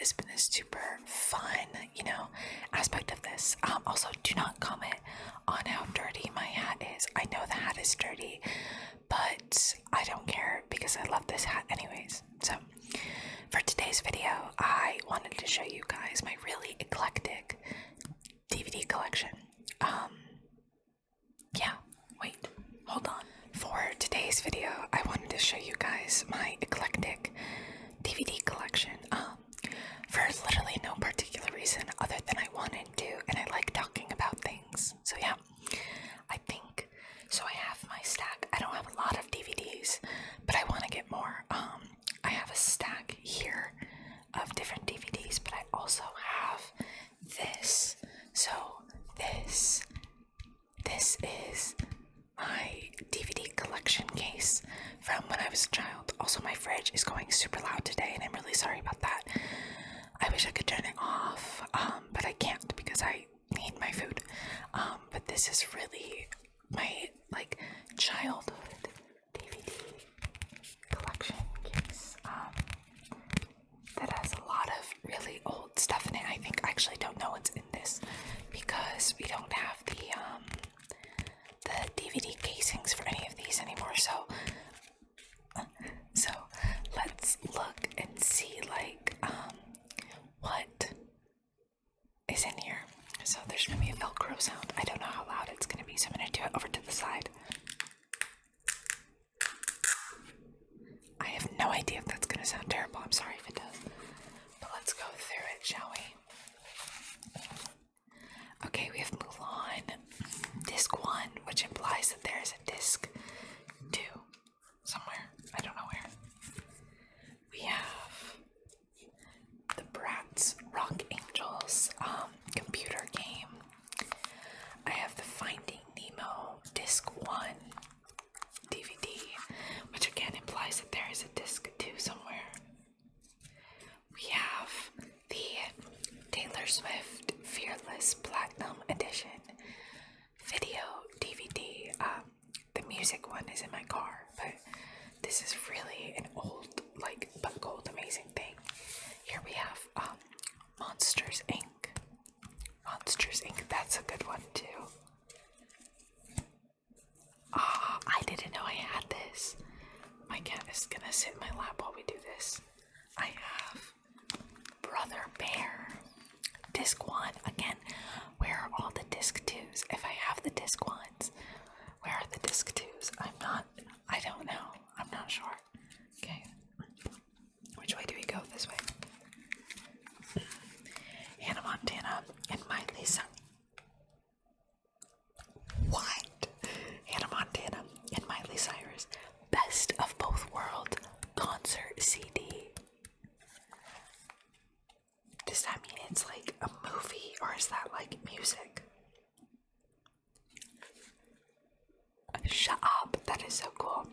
has been a super fun, aspect of this. Also, do not comment on how dirty my hat is. I know the hat is dirty, but I don't care because I love this hat anyways. So, for today's video, I wanted to show you guys my really eclectic DVD collection. Wait, hold on. For today's video, I wanted to show you guys my eclectic DVD collection. For literally no particular reason other than I wanted to, and I like talking about things. So yeah, I think, so I have my stack. I don't have a lot of DVDs, but I want to get more. I have a stack here of different DVDs, but I also have this. So this is my DVD collection case from when I was a child. Also, my fridge is going super loud today, and I'm really sorry about that. I wish I could turn it off, but I can't because I need my food. But this is really my, childhood DVD collection case that has a lot of really old stuff in it. I think I actually don't know what's in this because we don't have the DVD casings for any of these anymore, so let's look and see what is in here. So there's gonna be a Velcro sound. I don't know how loud it's gonna be, so I'm gonna do it over to the side. I have no idea if that's gonna sound terrible. I'm sorry if it does, but let's go through it, shall we? Okay, we have Mulan, disc 1, which implies that there is a disc 2 somewhere. I don't know where. We have the Bratz Rock Angels computer game. I have the Finding Nemo disc 1 DVD, which again implies that there is a disc 2 somewhere. We have the Taylor Swift Fearless Platinum Edition video DVD. The music one is in my car, but this is really an old, but gold amazing thing. Here we have Monsters Inc. Monsters Inc. That's a good one too. I didn't know I had this. My cat is gonna sit in my lap while we do this. I have Brother Bear disc 1. Again, where are all the disc 2s? If I have the disc 1s, where are the disc 2s? I don't know. I'm not sure. Okay. Which way do we go? This way. Hannah Montana and Miley Cyrus. What? Hannah Montana and Miley Cyrus. Best of Both Worlds concert CD. Does that mean it's like a movie, or is that like music? Shut up, that is so cool.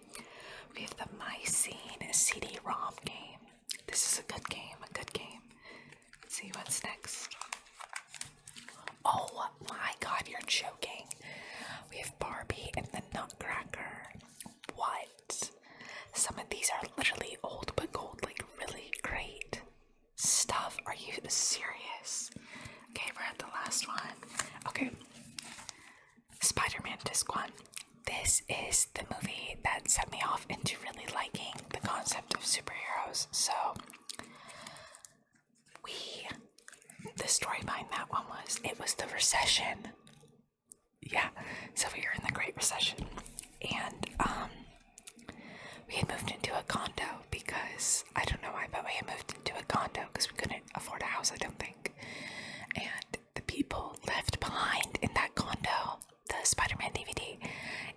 We have the My Scene CD-ROM game. This is a good game, Let's see what's next. Oh my god, you're joking. We have Barbie and the Nutcracker. What? Some of these are literally old but gold, really great stuff. Are you serious? Okay, we're at the last one. Okay. Spider-Man disc 1. This is the movie that set me off into really liking the concept of superheroes. So, the story behind that one was, it was the recession. Yeah, so we were in the Great Recession. And, we had moved into a condo because, I don't know why, but we had moved into a condo because we couldn't afford a house, I don't think. And the people left behind in that condo the Spider-Man DVD,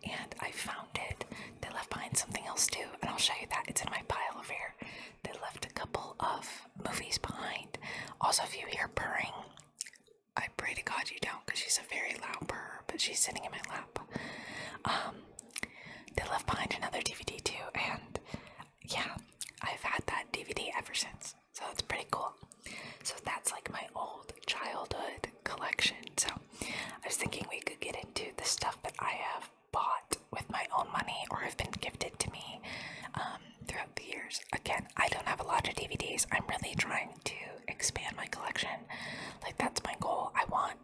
and I found it. They left behind something else too, and I'll show you that. It's in my pile over here. They left a couple of movies behind. Also, if you hear purring, I pray to God you don't, because she's a very loud purr, but she's sitting in my lap. They left behind another DVD too, and yeah, I've had that DVD ever since, so that's pretty cool. So that's my old childhood collection. So I was thinking we could get into the stuff that I have bought with my own money or have been gifted to me throughout the years. Again, I don't have a lot of DVDs. I'm really trying to collection. Like, that's my goal. I want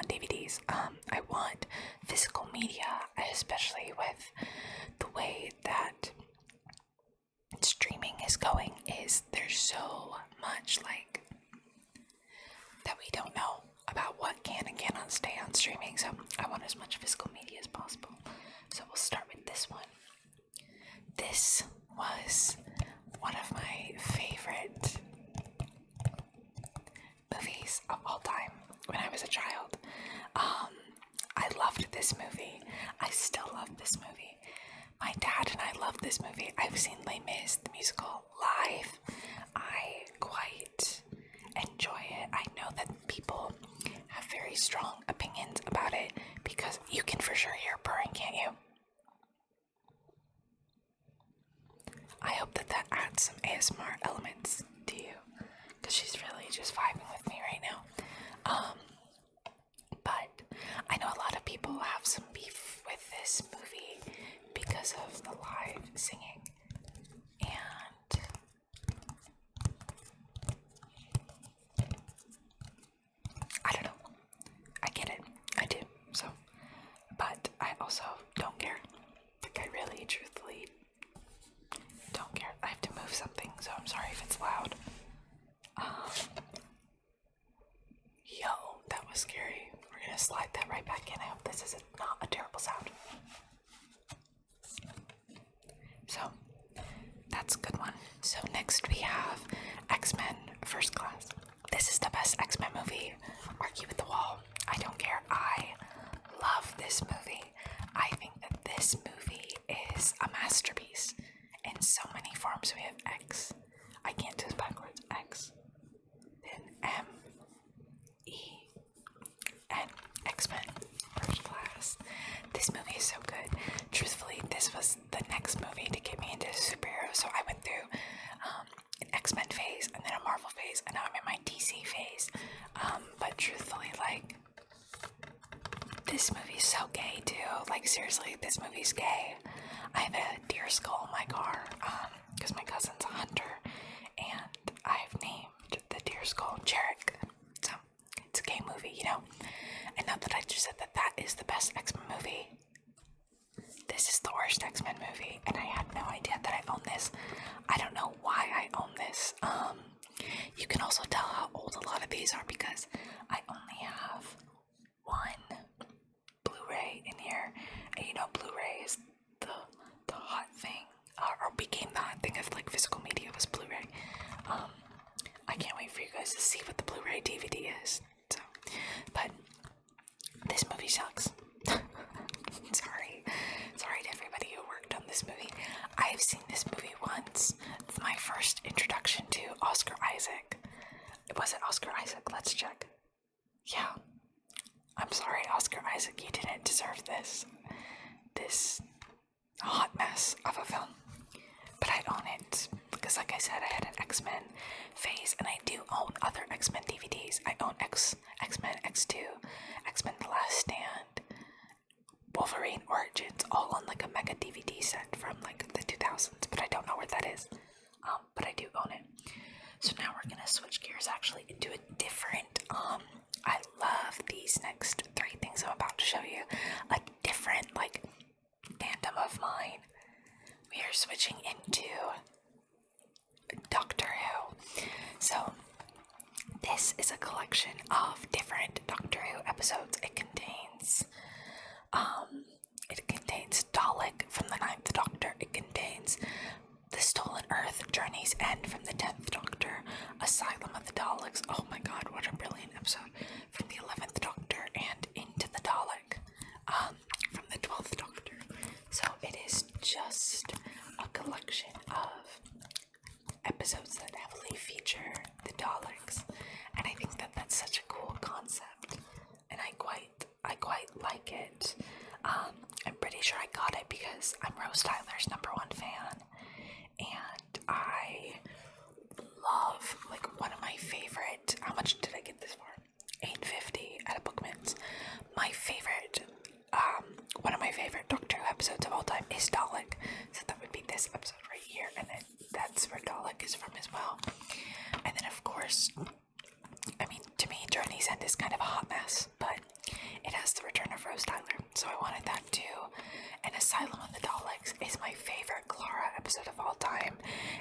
DVDs. I want physical media, especially with the way that streaming is going. Is there's so much like that we don't know about what can and cannot stay on streaming. So I want as much physical media as possible. So we'll start with this one. This was one of my favorite movies of all time when I was a child. I loved this movie. I still love this movie. My dad and I love this movie. I've seen Les Mis, the musical, live. I quite enjoy it. I know that people have very strong opinions about it because you can for sure hear purring, can't you? I hope that adds some ASMR elements to you, because she's really just vibing with me right now. But I know a lot of people have some beef with this movie because of the live singing, and I don't know. I get it. I do. So, but I also don't care. Like, I really, truthfully don't care. I have to move something, so I'm sorry if it's loud. Yo, that was scary. We're gonna slide that right back in. I hope this is not a terrible sound. So, that's a good one. So next we have X-Men First Class. This is the best X-Men movie. Argue with the wall. I don't care. I love this movie. I think that this movie is a masterpiece in so many forms. We have X. I can't do this backwards. X. Then M. E. N. X-Men First Class. This movie is so good. Truthfully, this was the next movie to get me into superheroes. So I went through an X-Men phase and then a Marvel phase, and now I'm in my DC phase. But truthfully, like, this movie's so gay too. Like, seriously, this movie's gay. I have a deer skull in my car, because my cousin's a hunter, and I've named the deer skull Jarek. So it's a gay movie, you know. And not that I just said that is the best X-Men movie. This is the worst X-Men movie, and I had no idea that I own this. I don't know why I own this. You can also tell how old a lot of these are because I only have one Blu-ray in here, and you know, Blu-ray is the hot thing, or became the hot thing of like physical media was Blu-ray. I can't wait for you guys to see what the Blu-ray DVD is. So, but this movie sucks. Sorry to everybody who worked on this movie. I've seen this movie once. It's my first introduction to Oscar Isaac. Was it Oscar Isaac? Let's check. Yeah. I'm sorry, Oscar Isaac, you didn't deserve this hot mess of a film. But I own it because, like I said, I had an X-Men phase, and I do own other X-Men DVDs. I own X-Men X2, X-Men The Last Stand, Wolverine Origins, all on like a mega DVD set from like the 2000s, but I don't know where that is. But I do own it. So now we're gonna switch gears actually into a different, I love these next three things I'm about to show you. A different, like, fandom of mine. We are switching into Doctor Who. So this is a collection of different Doctor Who episodes. It contains Dalek from the 9th Doctor. It contains The Stolen Earth, Journey's End from the 10th Doctor, Asylum of the Daleks. Oh my god, what a brilliant episode. From the 11th Doctor and Into the Dalek, from the 12th Doctor. So it is just a collection of episodes that heavily feature the Daleks, and I think that that's such a cool concept, and I quite like it. I'm pretty sure I got it because I'm Rose Tyler's #1 fan, and I love, like, one of my favorite, how much did I get this for? $8.50 at a Bookman's. My favorite, one of my favorite Doctor Who episodes of all time is Dalek, so that would be this episode right here, and then that's where Dalek is from as well. And then, of course, I mean, hot mess, but it has the return of Rose Tyler, so I wanted that too. And Asylum of the Daleks is my favorite Clara episode of all time.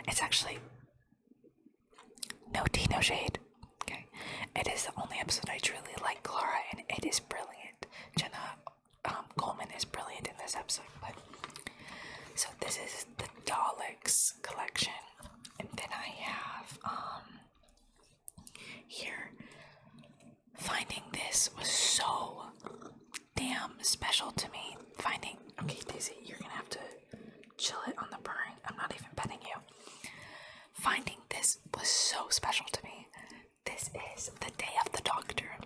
It's actually no tea, no shade. Okay, it is the only episode I truly like Clara, and it is brilliant. Jenna Coleman is brilliant in this episode. But so this is the Daleks collection, and then I have here. Finding this was so damn special to me. Okay, Daisy, you're gonna have to chill it on the purring. I'm not even petting you. Finding this was so special to me. This is the Day of the Doctor.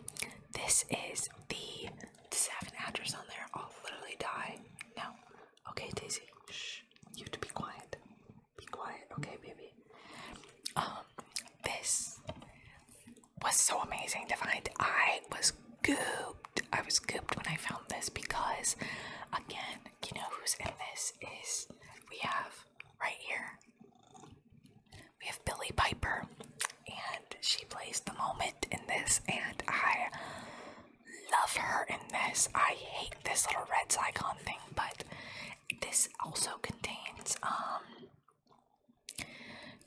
This is the. Does it have an address on there? I'll literally die. No. Okay, Daisy. Shh. You have to be quiet. Be quiet. Okay, baby. This was so amazing to find. I was gooped when I found this because, again, you know who's in this is we have right here. We have Billie Piper, and she plays the moment in this, and I love her in this. I hate this little red Zygon thing, but this also contains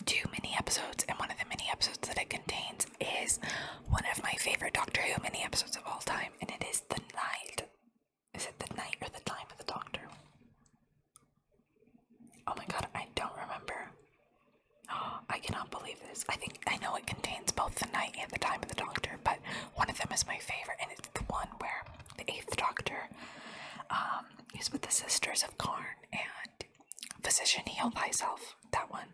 2 mini episodes, and one of the mini episodes that it contains is one of my favorite Doctor Who mini episodes of all time, and it is The Night. Is it The Night or The Time of the Doctor? Oh my god, I don't remember. Oh, I cannot believe this. I know it contains both The Night and The Time of the Doctor, but one of them is my favorite, and it's the one where the 8th Doctor is with the Sisters of Karn and Physician Heal Thyself. That one.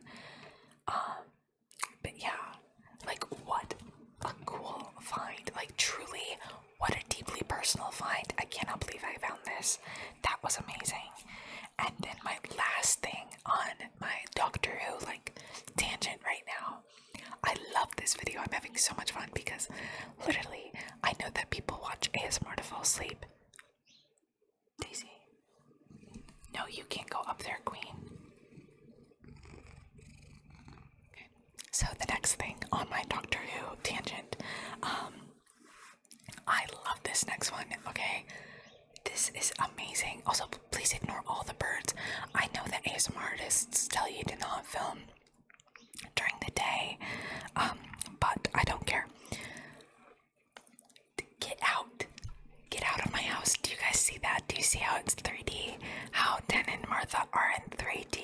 But yeah, like, what a cool find. Like, truly, what a deeply personal find. I cannot believe I found this. That was amazing. And then my last thing on my Doctor Who, like, tangent right now. I love this video. I'm having so much fun because, literally, I know that people watch ASMR to fall asleep. Daisy. No, you can't go up there, Queen. So the next thing on my Doctor Who tangent, I love this next one, okay? This is amazing. Also, please ignore all the birds. I know that ASMR artists tell you to not film during the day, but I don't care. Get out. Get out of my house. Do you guys see that? Do you see how it's 3D? How Dan and Martha are in 3D?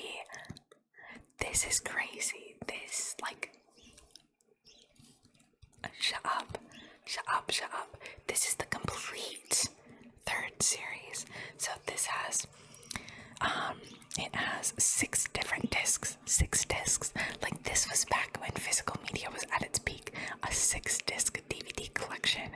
This is crazy. This, like... Shut up. Shut up, shut up. This is the complete 3rd series. So this has... it has 6 different discs. 6 discs. Like, this was back when physical media was at its peak. A 6-disc DVD collection.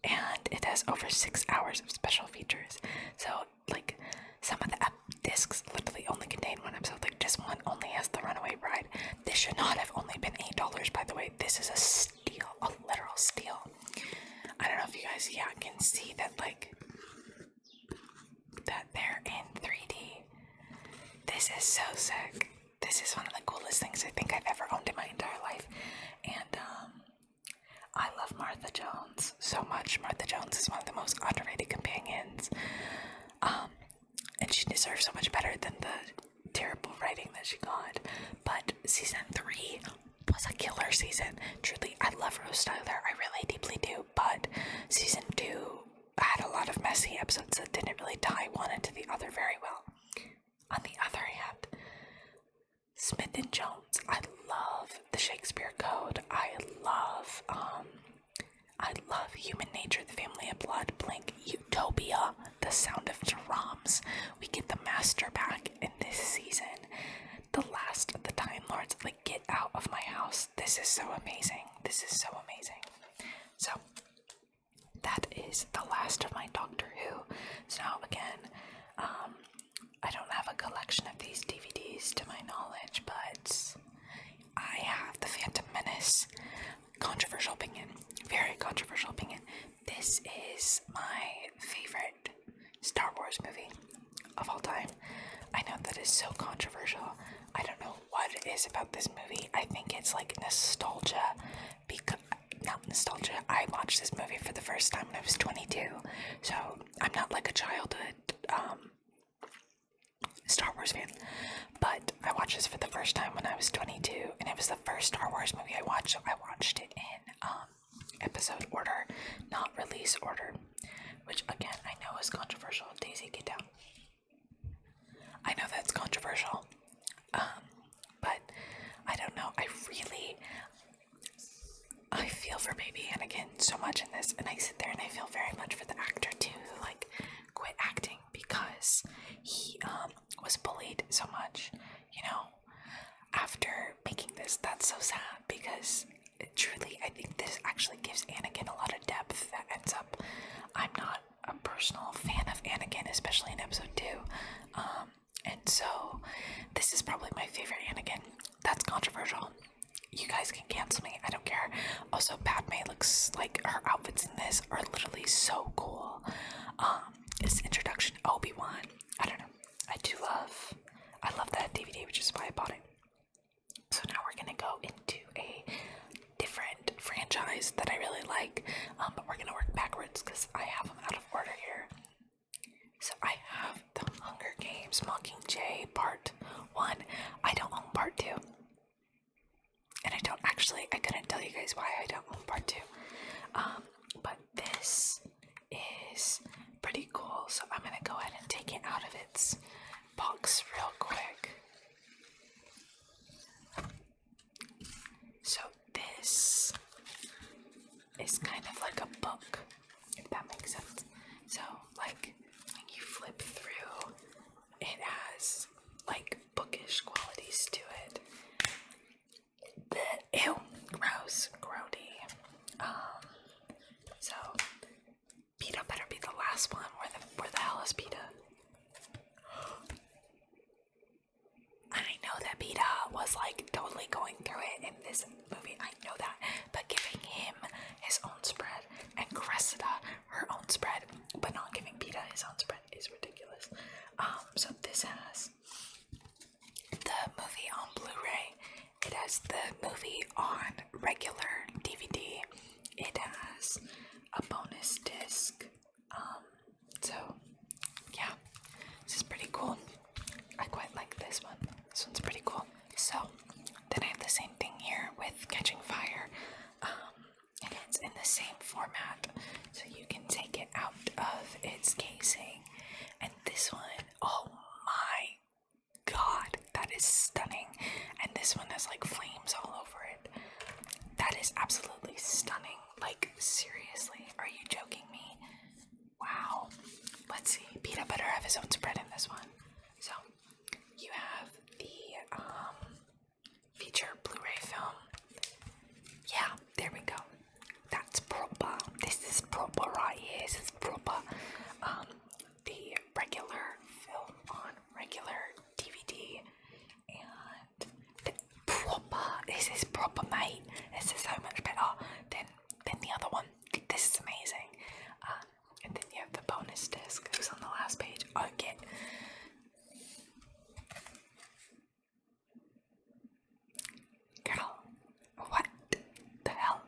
And it has over 6 hours of special features. So, like, some of the discs literally only contain 1 episode. Like, this one only has The Runaway Bride. This should not have only been $8, by the way. This is a steal. A literal steal. I don't know if you guys, can see that, like, that they're in 3D. This is so sick. This is one of the coolest things I think I've ever owned in my entire life. And, I love Martha Jones so much. Martha Jones is one of the most underrated companions. And she deserves so much better than the terrible writing that she got. But season 3 was a killer season. Truly, I love Rose Tyler. I really deeply do. But season 2 had a lot of messy episodes that didn't really tie one into the other very well. On the other hand, Smith and Jones, I love the Shakespeare Code. I love Human Nature, The Family of Blood, Blink, Utopia, The Sound of Drums. We get the Master back in this season. The Last of the Time Lords, like, get out of my house. This is so amazing. This is so amazing. So, that is the last of my Doctor Who. So now, again, I don't have a collection of these DVDs to my knowledge, but I have The Phantom Menace. Controversial opinion. Very controversial opinion. This is my favorite Star Wars movie of all time. I know that is so controversial. I don't know what it is about this movie. I think it's like nostalgia. Not nostalgia. I watched this movie for the first time when I was 22, so I'm not like a childhood Star Wars fan, but I watched this for the first time when I was 22, and it was the first Star Wars movie I watched, so I watched it in episode order, not release order, which again I know is controversial. Daisy, get down. I know that's controversial, but I don't know. I feel for baby Anakin so much in this, and I sit there and I feel very much for the actor too, who like quit acting because he was bullied so much, you know, after making this. That's so sad because truly I think this actually gives Anakin a lot of depth that ends up. I'm not a personal fan of Anakin, especially in episode 2, and so this is probably my favorite Anakin. That's controversial. You guys can cancel me, I don't care. Also, Padme looks like her outfits in this are literally so cool. This introduction to Obi-Wan, I don't know. I love that DVD, which is why I bought it. So now we're gonna go into a different franchise that I really like, but we're gonna work backwards because I have them out of order here. So I have The Hunger Games Mockingjay Part 1. I don't own Part 2. And I couldn't tell you guys why I don't own Part 2. But this is pretty cool, so I'm gonna go ahead and take it out of its box real quick. So this is kind of like a book, if that makes sense. So like when you flip through, it has like bookish qualities to it. Ew, gross, grody. So PETA better be the last one. Where the hell is PETA? I know that PETA was like totally going through it in this movie. I know that, but giving him his own spread and Cressida her own spread, but not giving PETA his own spread is ridiculous. So this has the movie on Blu-ray. It has the movie on regular DVD. It has a bonus disc. So yeah, this is pretty cool. I quite like this one. This one's pretty cool. So then I have the same thing here with Catching Fire. And it's in the same format, so you can take it out of its casing. And this one, oh my god, that is stunning. And this one has like flames all over it. That is absolutely stunning. Like, seriously, are you joking me? Wow. Let's see, PETA better have his own spread in this one. So you have the feature Blu-ray film. Yeah, there we go. That's proper. This is proper right here. This is proper. The regular film on regular DVD, and the proper. This is proper, mate. This is so much better than the other one. This is amazing. And then you have the bonus disc. Who's on the last page? Okay. Girl, what the hell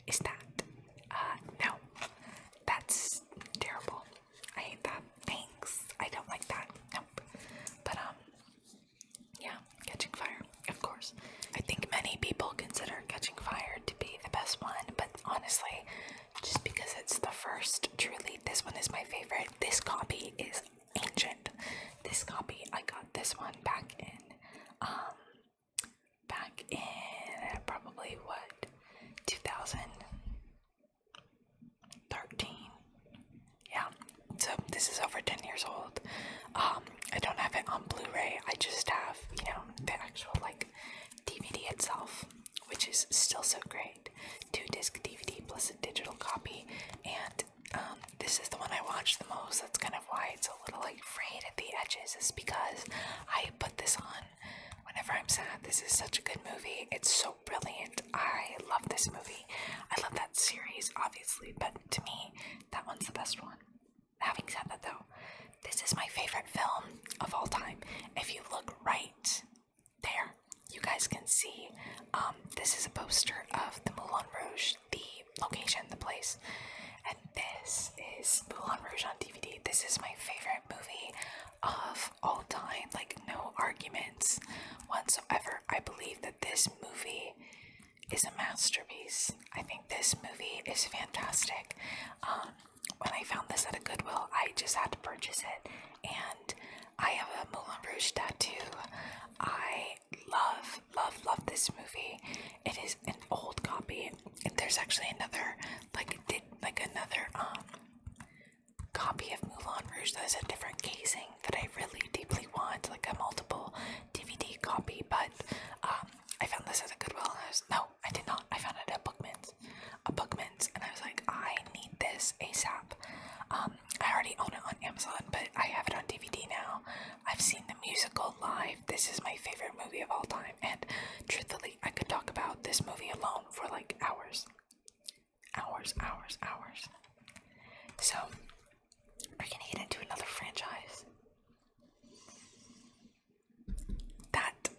is that? No. That's terrible. I hate that. Thanks. I don't like that. Nope. But, yeah, Catching Fire, of course. I think many people consider Catching Fire to be the best one, but honestly, just because it's the first, truly, this one is my favorite. This copy is ancient. This copy, I got this one back in probably what, 2013. Yeah, so this is over 10 years old. I don't have it on Blu-ray. I just have, you know, the actual like DVD itself, which is still so great. 2-disc DVD plus a digital copy, and this is the one I watch the most. That's kind of why it's a little like frayed at the edges, is because I put this on whenever I'm sad. This is such a good movie. It's so brilliant. I love this movie. I love that series, obviously, but to me, that one's the best one. Having said that though, this is my favorite film of all time. If you look right there, you guys can see this is a poster of the Moulin Rouge, the location, the place. And this is Moulin Rouge on DVD. This is my favorite movie of all time. Like, no arguments whatsoever. I believe that this movie is a masterpiece. I think this movie is fantastic. When I found this at a Goodwill, I just had to purchase it, and I have a Moulin Rouge tattoo. I love this movie. It is an old copy, and there's actually another another copy of Moulin Rouge that has a different casing that I really deeply want, like a multiple DVD copy. But I found this at a Goodwill, and I did not. I found it at Bookman's, and I was like, I need this ASAP. I already own it on Amazon, but I have it on DVD now. I've seen the musical live. This is my favorite movie of all time, and truthfully, I could talk about this movie alone for like hours. So, we're gonna get into another franchise that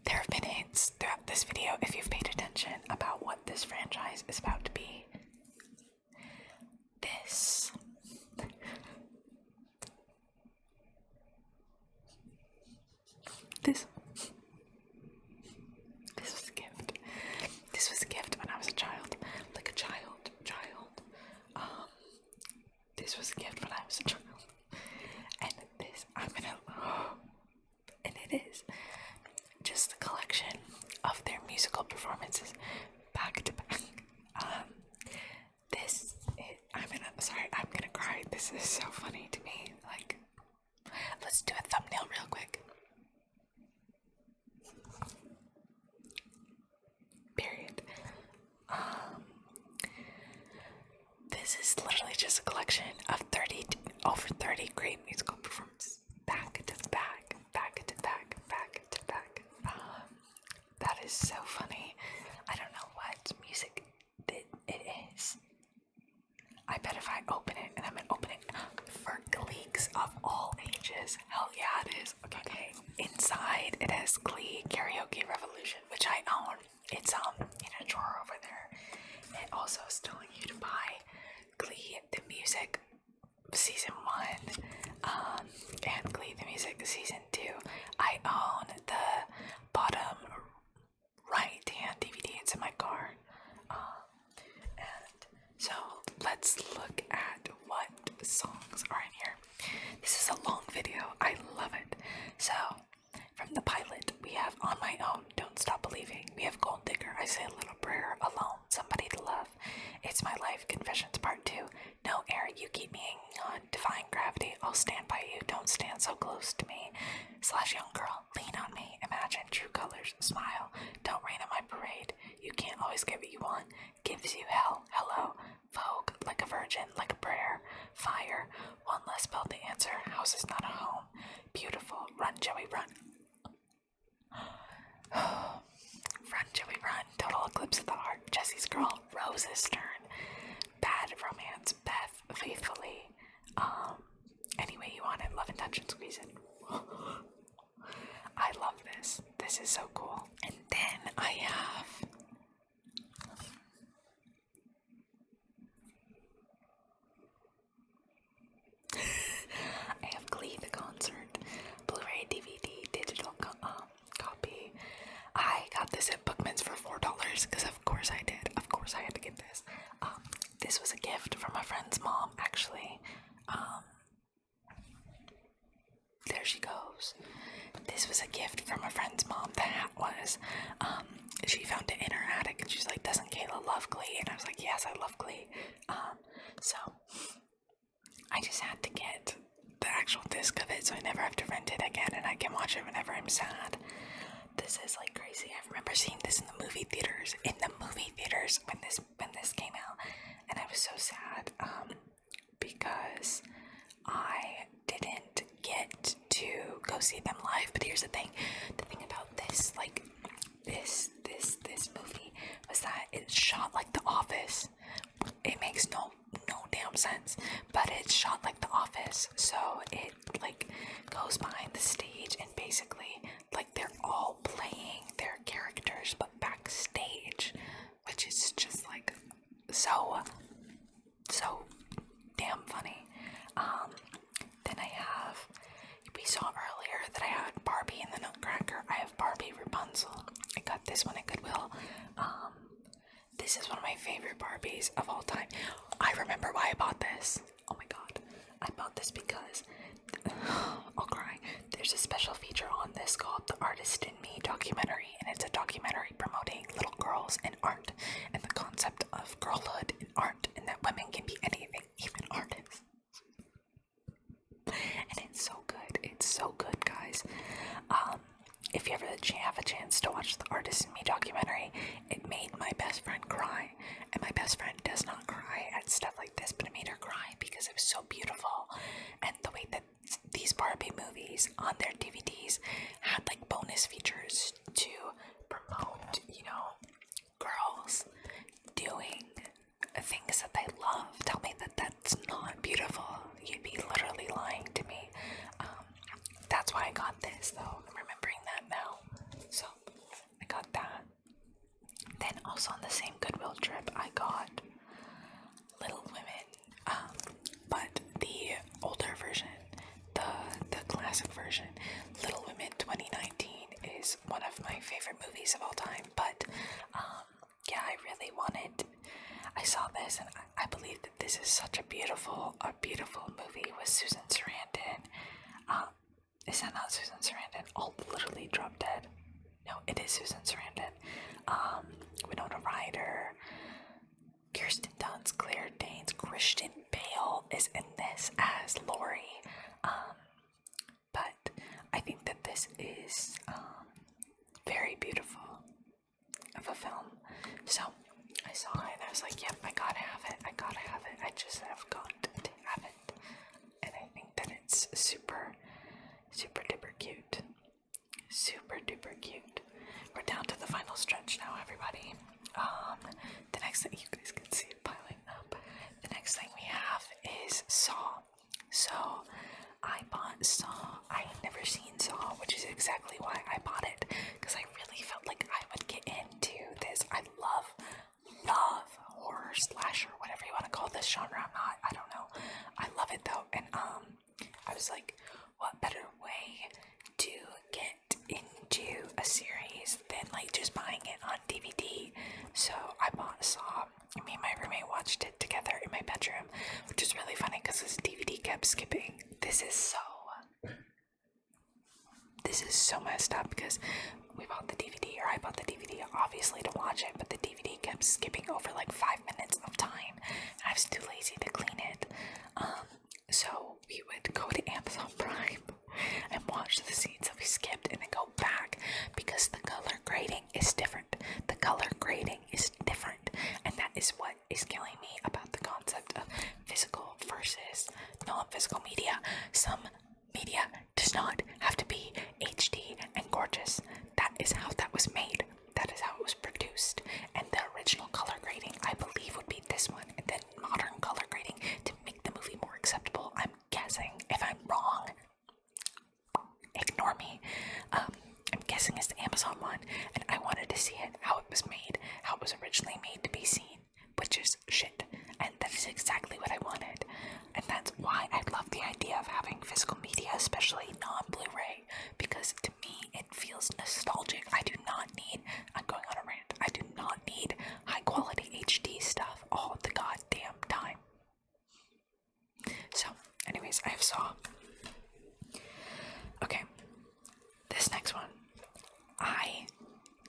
there have been hints throughout this video, if you've paid attention, about what this franchise is about to be. This was a gift. This was a gift when I was a child. Like a child. This was a gift when I was a child. And this, and it is just a collection of their musical performances back to back. I'm gonna cry. This is so funny to me. Like, let's do a thumbnail real quick. Period. This is literally just a collection of over 30 great musical performances back to back. That is so funny. I don't know what music it is. I bet if I open it, and I'm gonna open it for Gleeks of all ages. Hell yeah, it is. Okay. Inside it has Glee Karaoke Revolution, which I own. It's in a drawer over there. It also is telling you to buy Glee the Music Season 1 and Glee the Music Season 2. I own the bottom right hand DVD. It's in my car. And so let's look at what songs are in here. This is a long video. I love it. So from the pilot, we have On My Own, Don't Stop Believing. We have Gold Digger, I Say a Little Prayer, Alone, Somebody to Love, It's My Life, Confessions Part 2, No Air, You Keep Me Hanging On, Defying Gravity, I'll Stand By You, Don't Stand So Close to Me, / Young Girl, Lean on Me, Imagine, True Colors, Smile, Don't Rain on My Parade, You Can't Always Get What You Want, Gives You Hell, Hello, Vogue, Like a Virgin, Like a Prayer, Fire, One Less Bell to Answer, House Is Not a Home, Beautiful, Run Joey Run, Run Joey Run, Total Eclipse of the Heart, Jesse's Girl, Rose's Turn, Bad Romance, Beth, Faithfully, Any Way You Want It, Love and Touch and Squeeze It. I love this. This is so cool. And then I have Glee the Concert, Blu-ray, DVD, digital copy. I got this at Bookman's for $4 because of course I did. Of course I had to get this. This was a gift from a friend's mom, actually. There she goes. This was a gift from a friend's mom. The hat was, she found it in her attic and she's like, doesn't Kayla love Glee? And I was like, yes, I love Glee. So I just had to get the actual disc of it so I never have to rent it again and I can watch it whenever I'm sad. This is like crazy. I remember seeing this in the movie theaters. When this came out, and I was so sad because I didn't get to go see them live. But here's the thing about this, like this movie was that it's shot like The Office. It makes no damn sense, but it's shot like The Office, so it like goes behind the stage and basically like they're all playing their characters but backstage, which is just like so This is one of my favorite Barbies of all time. I remember why I bought this. Oh my god. I bought this because I'll cry. There's a special feature on this called the Artist in Me documentary, and it's a documentary promoting little girls in art and the concept of girlhood in art, and that women can be anything, even artists. And it's so good. It's so good, guys. If you ever have a chance to watch the Artist in Me documentary, it made my best friend cry. And my best friend does not cry at stuff like this, but it made her cry because it was so beautiful. And the way that these Barbie movies on their DVDs had like bonus features to promote, girls doing things that they love. Tell me that that's not beautiful. You'd be literally lying to me. That's why I got this, though. I'm remembering that now. So, I got that. Then, also on the same Goodwill trip, I got Little Women. But the older version, the classic version, Little Women 2019, is one of my favorite movies of all time. But, yeah, I really wanted. I saw this, and I believe that this is such a beautiful movie with Susan Sarandon. Is that not Susan Sarandon? Oh, literally drop dead. No, it is Susan Sarandon. Winona Ryder, Kirsten Dunst, Claire Danes, Christian Bale is in this as Lori. But I think that this is very beautiful of a film. So I saw it and I was like, yep, I gotta have it. I just have got to have it. And I think that it's super duper cute. Super duper cute. We're down to the final stretch now, everybody. The next thing, you guys can see it piling up. The next thing we have is Saw. So I bought Saw. I had never seen Saw, which is exactly why I bought it, because I really felt like I would get into this. I love horror, slasher, whatever you want to call this genre. I don't know. I love it though. And I was like, what better way to get into a series than like just buying it on DVD? So I bought Saw. Me and my roommate watched it together in my bedroom, which is really funny because this DVD kept skipping. This is so messed up because we bought the DVD, or I bought the DVD obviously to watch it, but the DVD kept skipping over like 5 minutes of time, and I was too lazy to clean it. So we would go to Amazon Prime and watch the scenes that we skipped and then go back because the color grading is different. The color grading is different, and that is what is killing me about the concept of physical versus non-physical media. Some media does not have to be HD and gorgeous. That is how that was made. That is how it was produced. And the original color grading, I believe, would be this one, and then modern color grading to make the movie more acceptable. I'm guessing. If I'm wrong, ignore me. I'm guessing it's the Amazon one, and I wanted to see it, how it was made, how it was originally made to be seen, which is shit. And that is exactly what I wanted. And that's why I love the idea of having physical media, especially non-Blu-ray, because to me it feels nostalgic. I'm going on a rant. I do not need high quality HD stuff all the goddamn time. So, anyways, I have Saw. Okay, this next one. I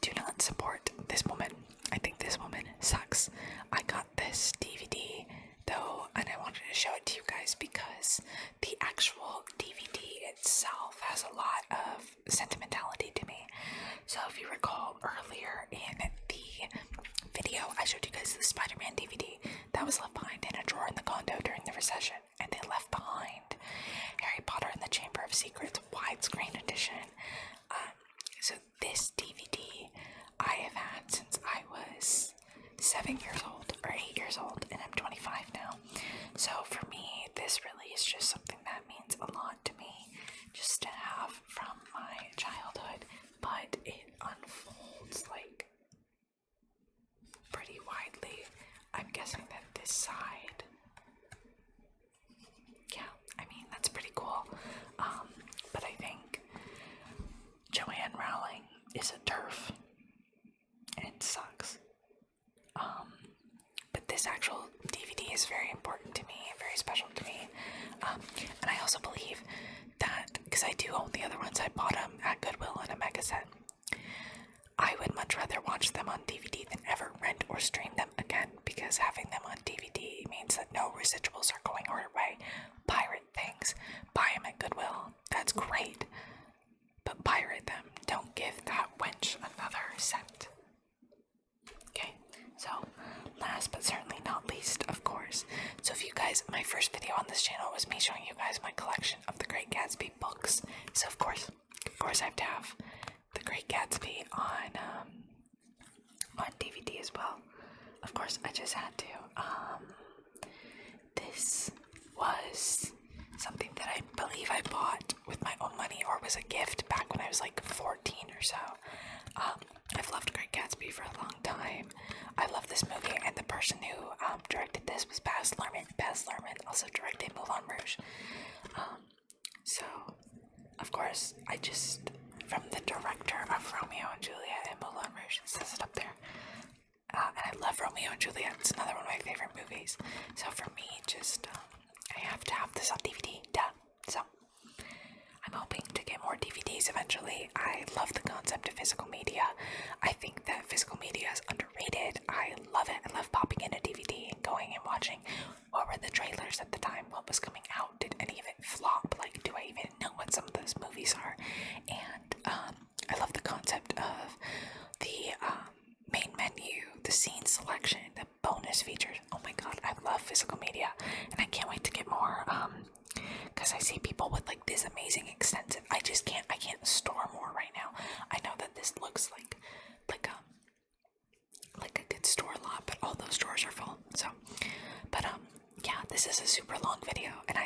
do not support this woman. I think this woman sucks. I got this DVD though, and I wanted to show it to you guys because the actual DVD itself has a lot of sentimentality to me. So if you recall earlier in the video, I showed you guys the Spider-Man DVD that was left behind in a drawer in the condo during the recession, and they left behind Harry Potter and the Chamber of Secrets widescreen edition. So this DVD I have had since I was 7 years old or 8 years old, and I'm 25 now. So for me, this really is just something that means a lot to me, just to have from my childhood. But it unfolds like pretty widely. I'm guessing that this side, yeah, I mean that's pretty cool. But I think Joanne Rowling is a TERF, and it sucks. this actual DVD is very important to me, very special to me. And I also believe that, because I do own the other ones, I bought them at Goodwill in a mega set. I would much rather watch them on DVD than ever rent or stream them again, because having them on DVD means that no residuals are going our way. Pirate things. Buy them at Goodwill. That's great. But pirate them. Don't give that wench another cent. Okay, so last but certainly not least, of course. So if you guys, my first video on this channel was me showing you guys my collection of The Great Gatsby books. So of course I have to have The Great Gatsby on DVD as well. Of course, I just had to. This was something that I believe I bought with my own money, or was a gift back when I was like 14 or so. I've loved Great Gatsby for a long time. I love this movie, and the person who directed this was Baz Luhrmann. Baz Luhrmann also directed Moulin Rouge. So, of course, from the director of Romeo and Juliet and Moulin Rouge, it says it up there. And I love Romeo and Juliet. It's another one of my favorite movies. So for me, I have to have this on DVD. Duh. So I'm hoping to get more DVDs eventually. I love the concept of physical media. I think that physical media is underrated. I love it. I love popping in a DVD and going and watching what were the trailers at the time, what was coming out, did any of it flop, like do I even know what some of those movies are? And I love the concept of the main menu, the scene selection, the bonus features. Oh my god, I love physical media, and I can't wait to get more, because I see people with like this amazing extensive, I can't store more right now. I know that this looks like a good store lot, but all those stores are full. So, but yeah, this is a super long video, and I